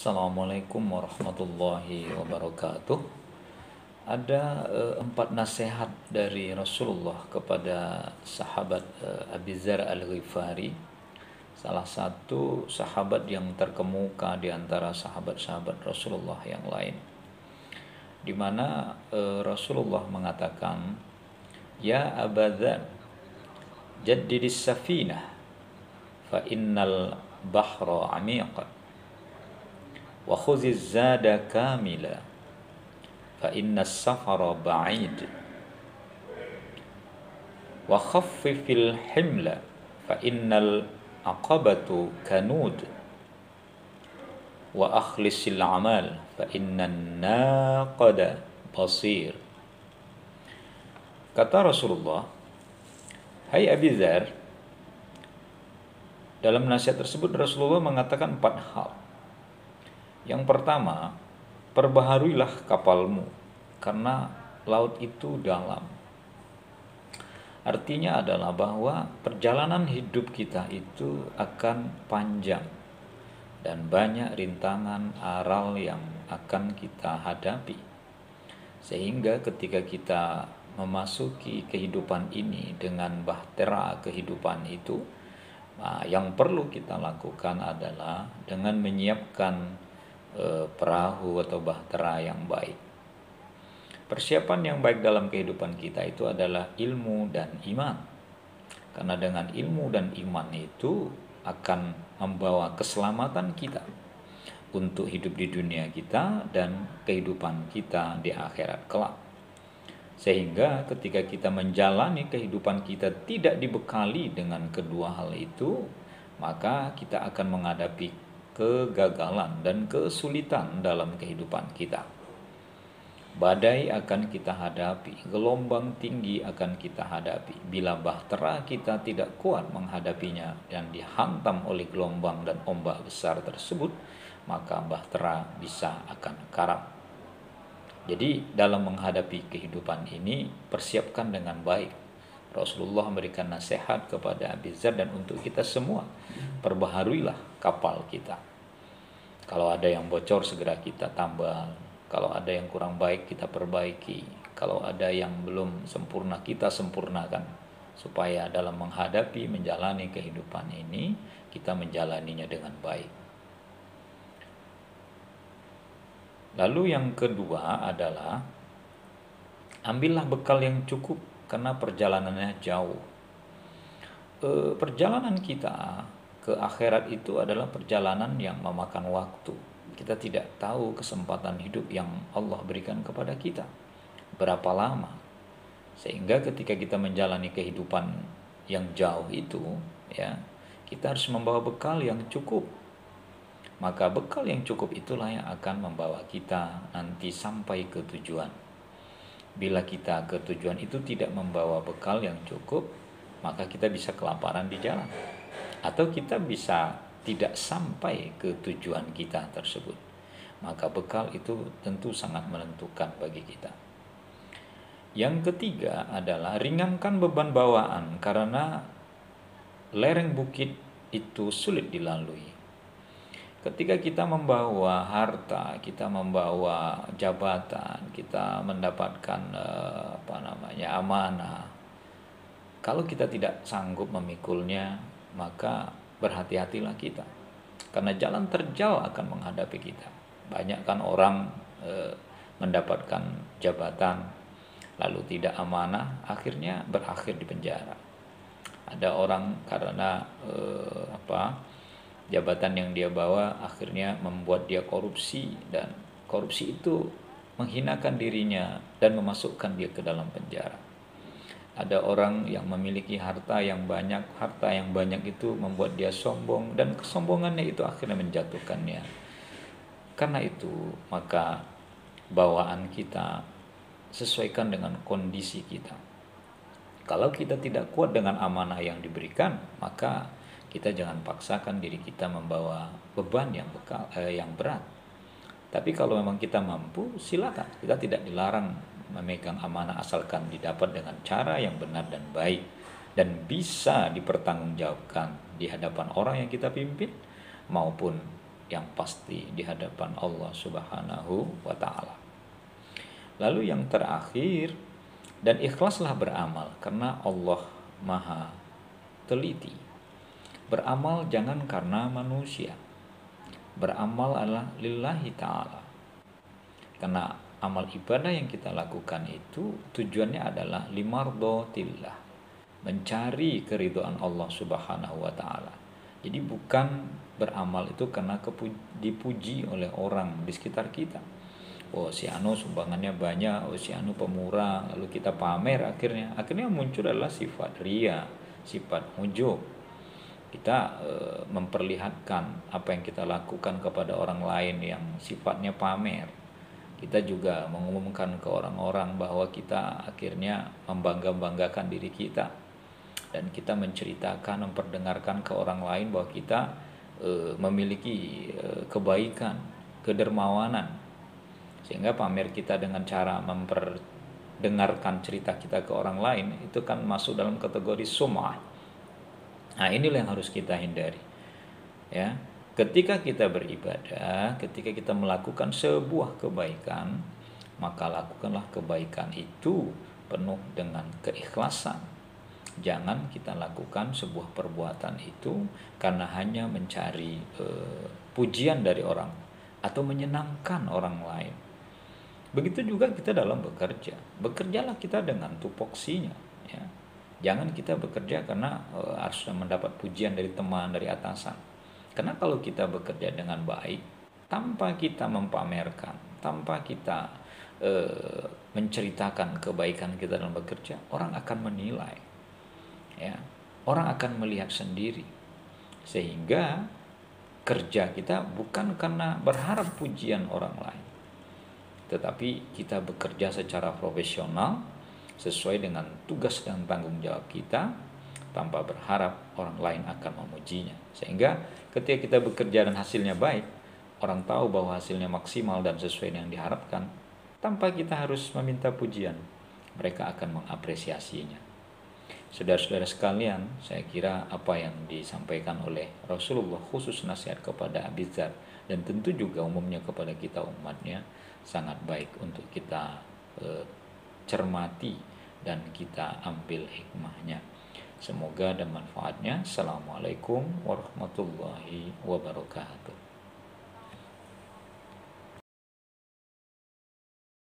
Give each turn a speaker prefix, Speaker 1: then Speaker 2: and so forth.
Speaker 1: Assalamualaikum warahmatullahi wabarakatuh. Ada empat nasihat dari Rasulullah kepada sahabat Abi Dzar Al-Ghifari, salah satu sahabat yang terkemuka di antara sahabat-sahabat Rasulullah yang lain, di mana Rasulullah mengatakan, "Ya Aba Dzar, jaddidis safinah fa innal bahra 'amiq wa khuziz zada kamila fa inna safara ba'id wa khaffifil himla fa innal aqabatu kanud wa akhlisil amal fa innan naqada basir." Kata Rasulullah, "Hai Abi Dzar," dalam nasihat tersebut Rasulullah mengatakan 4 hal. Yang pertama, perbaharuilah kapalmu karena laut itu dalam. Artinya adalah bahwa perjalanan hidup kita itu akan panjang dan banyak rintangan aral yang akan kita hadapi. Sehingga ketika kita memasuki kehidupan ini dengan bahtera kehidupan itu, yang perlu kita lakukan adalah dengan menyiapkan perahu atau bahtera yang baik. Persiapan yang baik dalam kehidupan kita itu adalah ilmu dan iman. Karena dengan ilmu dan iman itu akan membawa keselamatan kita untuk hidup di dunia kita dan kehidupan kita di akhirat kelak. Sehingga ketika kita menjalani kehidupan kita tidak dibekali dengan kedua hal itu, maka kita akan menghadapi kegagalan dan kesulitan dalam kehidupan kita. Badai akan kita hadapi, gelombang tinggi akan kita hadapi. Bila bahtera kita tidak kuat menghadapinya dan dihantam oleh gelombang dan ombak besar tersebut, maka bahtera bisa akan karam. Jadi dalam menghadapi kehidupan ini, persiapkan dengan baik. Rasulullah memberikan nasihat kepada Abi Dzar dan untuk kita semua, perbaharuilah kapal kita. Kalau ada yang bocor segera kita tambal, kalau ada yang kurang baik kita perbaiki, kalau ada yang belum sempurna kita sempurnakan, supaya dalam menghadapi menjalani kehidupan ini kita menjalaninya dengan baik. Lalu yang kedua adalah ambillah bekal yang cukup karena perjalanannya jauh. Perjalanan kita ke akhirat itu adalah perjalanan yang memakan waktu. Kita tidak tahu kesempatan hidup yang Allah berikan kepada kita berapa lama. Sehingga ketika kita menjalani kehidupan yang jauh itu, ya, kita harus membawa bekal yang cukup. Maka bekal yang cukup itulah yang akan membawa kita nanti sampai ke tujuan. Bila kita ke tujuan itu tidak membawa bekal yang cukup, maka kita bisa kelaparan di jalan. Atau kita bisa tidak sampai ke tujuan kita tersebut. Maka bekal itu tentu sangat menentukan bagi kita. Yang ketiga adalah ringankan beban bawaan karena lereng bukit itu sulit dilalui. Ketika kita membawa harta, kita membawa jabatan, kita mendapatkan amanah. Kalau kita tidak sanggup memikulnya, maka berhati-hatilah kita. Karena jalan terjal akan menghadapi kita. Banyak kan orang mendapatkan jabatan lalu tidak amanah, akhirnya berakhir di penjara. Ada orang karena jabatan yang dia bawa akhirnya membuat dia korupsi, dan korupsi itu menghinakan dirinya dan memasukkan dia ke dalam penjara. Ada orang yang memiliki harta yang banyak itu membuat dia sombong, dan kesombongannya itu akhirnya menjatuhkannya. Karena itu maka bawaan kita sesuaikan dengan kondisi kita. Kalau kita tidak kuat dengan amanah yang diberikan, maka kita jangan paksakan diri kita membawa beban yang berat. Tapi kalau memang kita mampu, silakan. Kita tidak dilarang memegang amanah asalkan didapat dengan cara yang benar dan baik dan bisa dipertanggungjawabkan di hadapan orang yang kita pimpin maupun yang pasti di hadapan Allah Subhanahu wa taala. Lalu yang terakhir, dan ikhlaslah beramal karena Allah Maha teliti. Beramal jangan karena manusia. Beramal adalah lillahi ta'ala. Karena amal ibadah yang kita lakukan itu tujuannya adalah limardotillah, mencari keridhaan Allah Subhanahu wa taala. Jadi bukan beramal itu karena dipuji oleh orang di sekitar kita. Oh, si Anu sumbangannya banyak, oh si Anu pemurah, lalu kita pamer, akhirnya muncul adalah sifat ria, sifat ujub. Kita memperlihatkan apa yang kita lakukan kepada orang lain yang sifatnya pamer. Kita juga mengumumkan ke orang-orang bahwa kita akhirnya membangga-banggakan diri kita, dan kita menceritakan, memperdengarkan ke orang lain bahwa kita memiliki kebaikan, kedermawanan, sehingga pamer kita dengan cara memperdengarkan cerita kita ke orang lain itu kan masuk dalam kategori sum'ah. Nah, inilah yang harus kita hindari. Ya, ketika kita beribadah, ketika kita melakukan sebuah kebaikan, maka lakukanlah kebaikan itu penuh dengan keikhlasan. Jangan kita lakukan sebuah perbuatan itu karena hanya mencari pujian dari orang atau menyenangkan orang lain. Begitu juga kita dalam bekerja. Bekerjalah kita dengan tupoksinya, ya. Jangan kita bekerja karena harus mendapat pujian dari teman, dari atasan. Karena kalau kita bekerja dengan baik, tanpa kita mempamerkan, tanpa kita menceritakan kebaikan kita dalam bekerja, orang akan menilai, ya. Orang akan melihat sendiri. Sehingga kerja kita bukan karena berharap pujian orang lain, tetapi kita bekerja secara profesional sesuai dengan tugas dan tanggung jawab kita, tanpa berharap orang lain akan memujinya. Sehingga ketika kita bekerja dan hasilnya baik, orang tahu bahwa hasilnya maksimal dan sesuai dengan yang diharapkan, tanpa kita harus meminta pujian, mereka akan mengapresiasinya. Saudara-saudara sekalian, saya kira apa yang disampaikan oleh Rasulullah, khusus nasihat kepada Abi Dzar dan tentu juga umumnya kepada kita umatnya, sangat baik untuk kita cermati dan kita ambil hikmahnya. Semoga ada manfaatnya. Assalamualaikum warahmatullahi wabarakatuh.